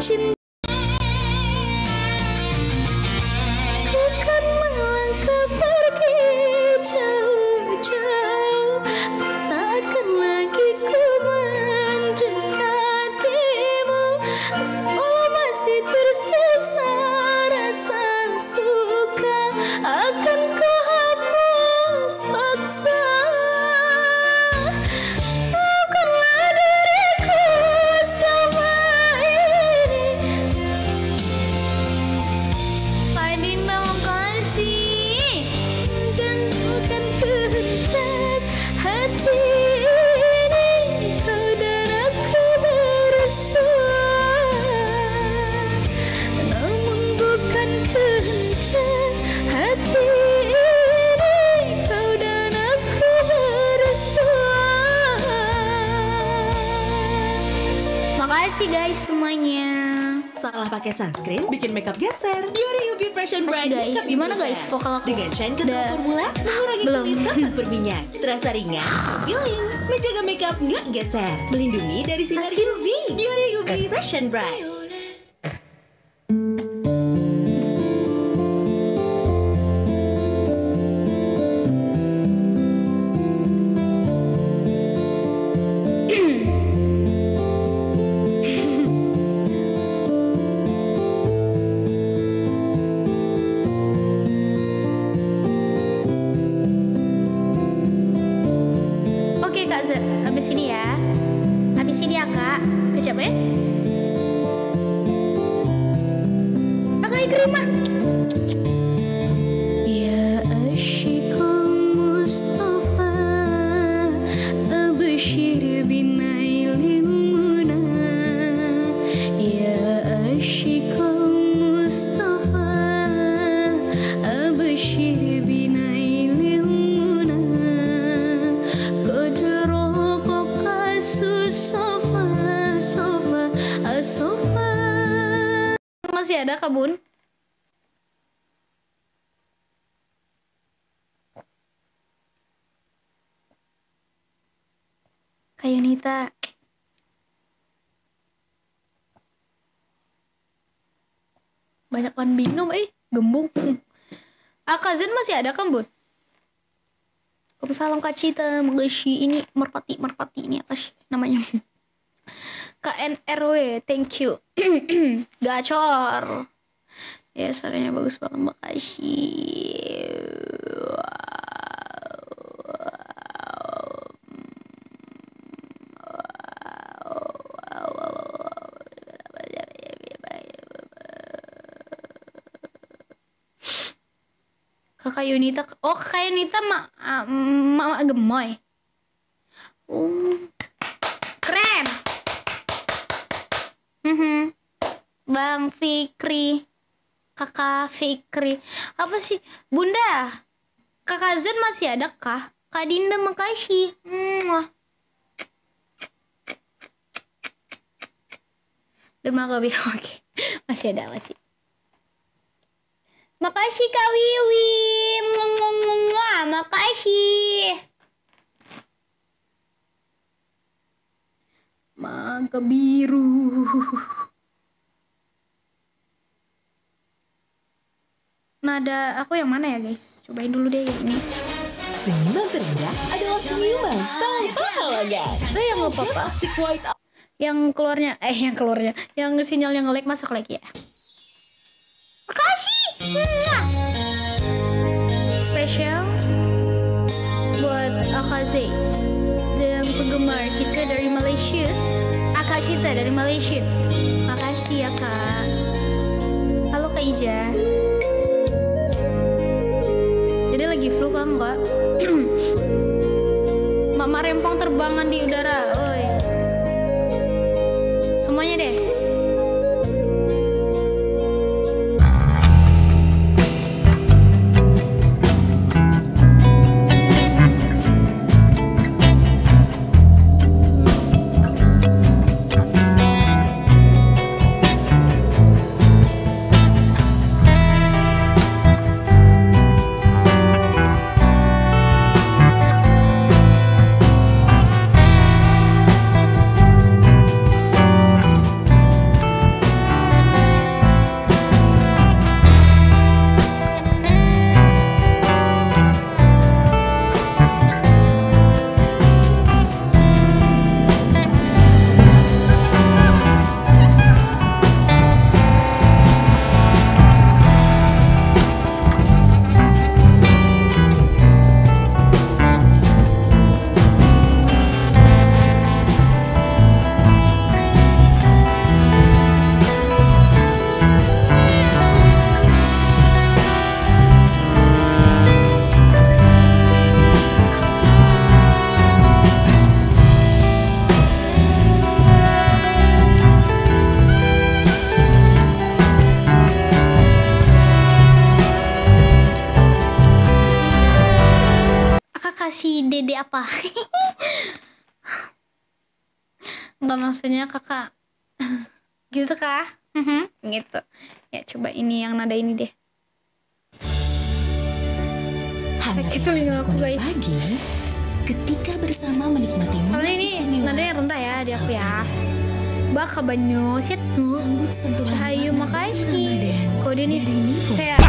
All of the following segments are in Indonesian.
cinta. Ku kan melangkah pergi jauh-jauh, takkan lagi ku mendekatimu. Oh, masih tersisa rasa suka, akan ku hapus paksa. Bukanlah diriku selama ini. Hai Dinda, makasih. Dan bukan kehendak hati ini, kau dan aku bersua. Namun bukan kehendak hati ini, kau dan aku bersua. Makasih guys semuanya. Salah pakai sunscreen bikin makeup geser. Biore Yubi Fresh and Bright Makasih guys. Makeup Gimana Remover. guys vokal aku? Dengan shine kental Udah. formula mengurangi Belum. kulit tampak berminyak. Terasa ringan, feeling, menjaga makeup nggak geser. Melindungi dari sinar Masih. UV. Biore Yubi Fresh and Bright. Oke Kak Z, habis ini ya. Habis ini ya Kak. Kejap ya. Pakai krim ah. Ya Asyikul Mustafa, Abshir binailil muna. Ya Asyikul Mustafa, Abshir binailil muna. Masih ada Kak Bun? Kak Yunita. Banyak kan bingung gembung. Kak Zen masih ada kan Bun? Salam Kak Cita, makasih. Ini merpati ini apa sih namanya? KNRW, thank you. Gacor. Ya, suaranya bagus banget, makasih. Kakak Yunita, oh Kakak Yunita Mama Gemoy. Keren. Bang Fikri, Kakak Fikri, apa sih Bunda? Kakak Zen masih ada kah? Kak Dinda makasih. Demam Kak Biro, oke. Masih ada masih. Makasih Kak Wiwi. Makasih. Mangga biru. Nada aku yang mana ya guys? Cobain dulu deh yang ini. Senyuman terindah adalah senyuman tanpa halangan. Itu yang nggak apa-apa. Optic White Yang keluarnya, yang sinyalnya nge-lag masuk lagi ya. Makasih. Spesial buat Akaze dan penggemar kita dari Malaysia. Akak kita dari Malaysia. Makasih ya Kak. Halo Kak Ija. Jadi lagi flu kan enggak? Mama rempong terbangan di udara. Oi. Semuanya deh. kasih dede apa? Nggak, maksudnya kakak gitu kah? Gitu. Ya coba ini yang nada ini deh. Sakit telinga aku guys. Pagi, ketika bersama menikmati Soalnya ini nadanya rendah ya di aku ya. Baka banyo situ. Sambut sentuhan Cahayu makna makasih. Ramadan Kode nih dari Nipo. kayak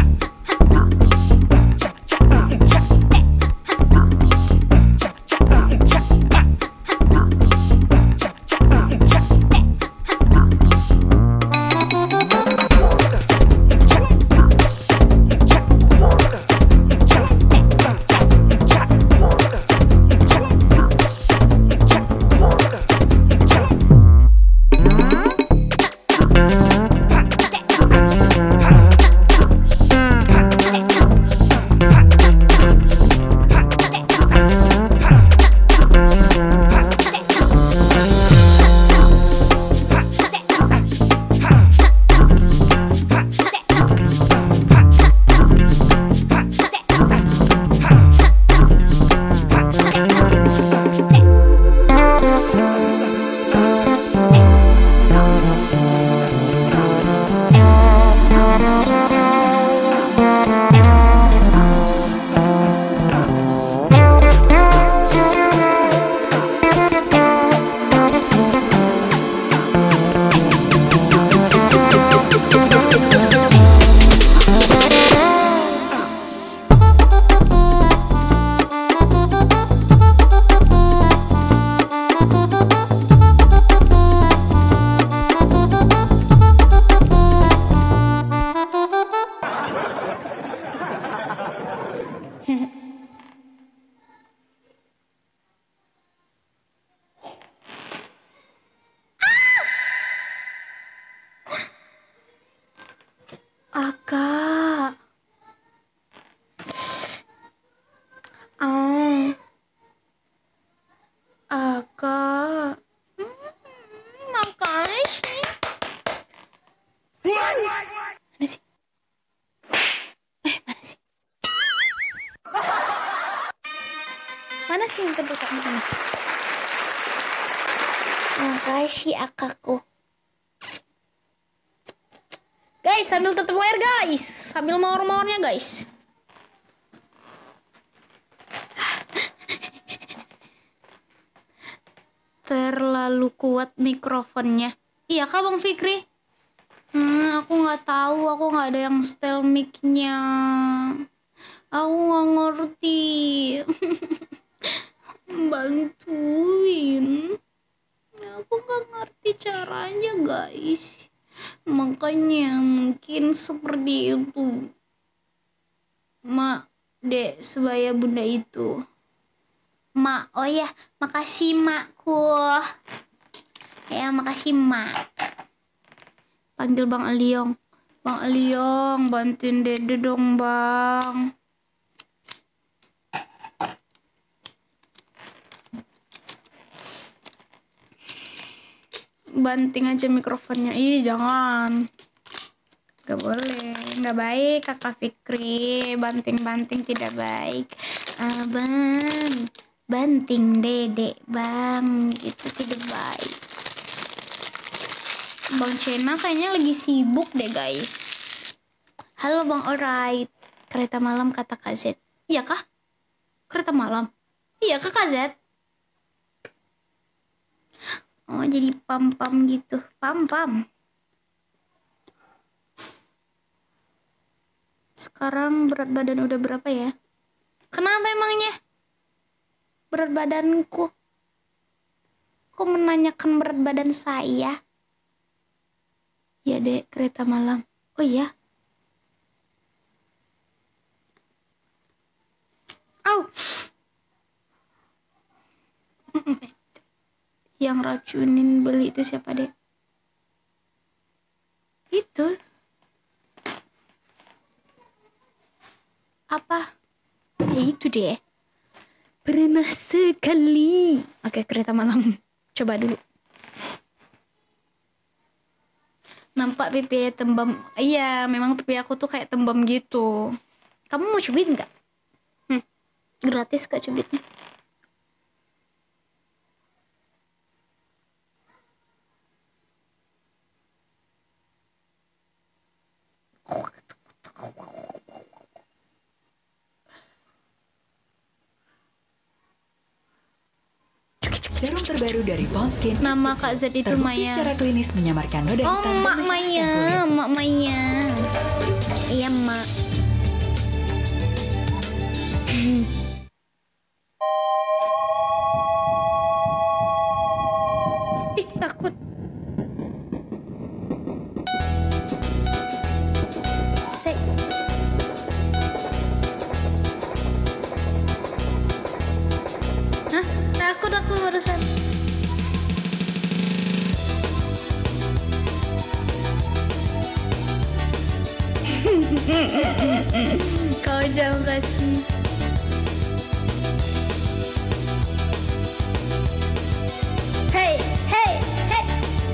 Aka. Oh. Aka. Makasih. Mana sih? Mana sih? Mana sih yang terdekat mana? Makasih akaku. Guys, sambil tetap air guys. Sambil mawar-mawarnya guys. Terlalu kuat mikrofonnya. Iya kah Bang Fikri? Aku nggak tahu. Aku nggak ada yang setel mic-nya. Aku nggak ngerti. Bantuin. Aku nggak ngerti caranya guys. Makanya mungkin seperti itu. Mak, dek, sebaya bunda itu. Mak, oh ya, makasih makku. Ya, makasih mak. Panggil Bang Aliong. Bang Aliong, bantuin dede dong bang. Banting aja mikrofonnya. Ih, jangan. Gak boleh. Gak baik, Kakak Fikri. Banting-banting tidak baik. Abang, banting dedek, bang. Itu tidak baik. Bang Cena kayaknya lagi sibuk deh, guys. Halo, Bang Alright. Kereta malam kata Kak Z. Iya kah? Kereta malam? Iya kah, Kak Z? Oh, jadi pam-pam gitu. Pam-pam. Sekarang berat badan udah berapa ya? Kenapa emangnya? Berat badanku. Kok menanyakan berat badan saya? Ya dek, kereta malam. Oh iya? Au! Yang racunin beli itu siapa dek? Itu. Apa? Ya itu deh. Pernah sekali. Oke, kereta malam. Coba dulu. Nampak pipi tembam. Iya, memang pipi aku tuh kayak tembam gitu. Kamu mau cubit nggak? Gratis kak cubitnya. Serum terbaru dari Ponskin. Nama Kak Z itu Terbukti Maya. secara klinis menyamarkan noda Oh, hitam dan Mak mencerahkan Maya, kulit. Mak Maya. Iya, Mak. Ih, takut. Sek. Hah? Takut aku barusan. Kau jangan kasih. Hey, hey, hey,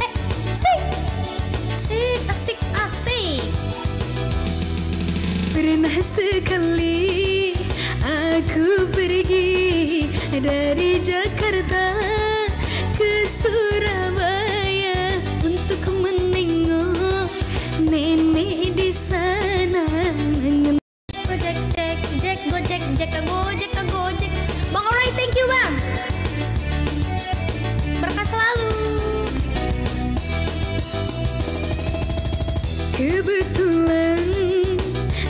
hey, asik, asik, asik. Pernah sekali aku pergi dari Jakarta ke Surabaya untuk menengok nenek di sana. Gojek, Jack, Gojek, Gojek, Gojek. Bang Oroy, thank you bang. Berkah selalu. Kebetulan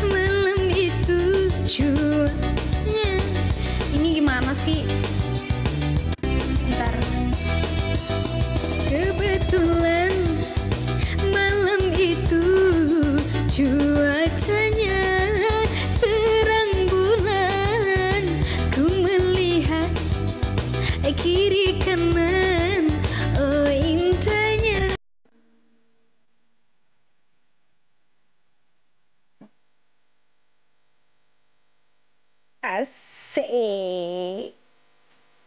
malam itu cuacanya. Ini gimana sih? Bentar. Kebetulan malam itu cuacanya terang bulan. Ku melihat kiri kanan, oh indahnya. Asik.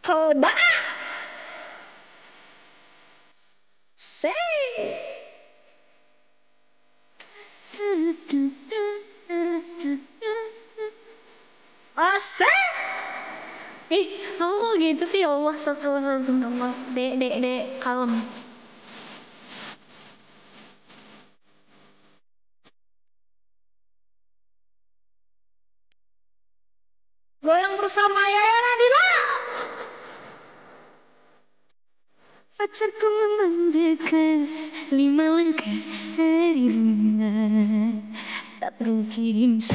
Coba. Asik. Asik. Ih, kamu kok gitu sih? Ya Allah, astagfirullahaladzim. Dek, kalem. Goyang bersama Yaya Nadila. Pacarku mendekat 5 langkah darinya, tak perlu kirim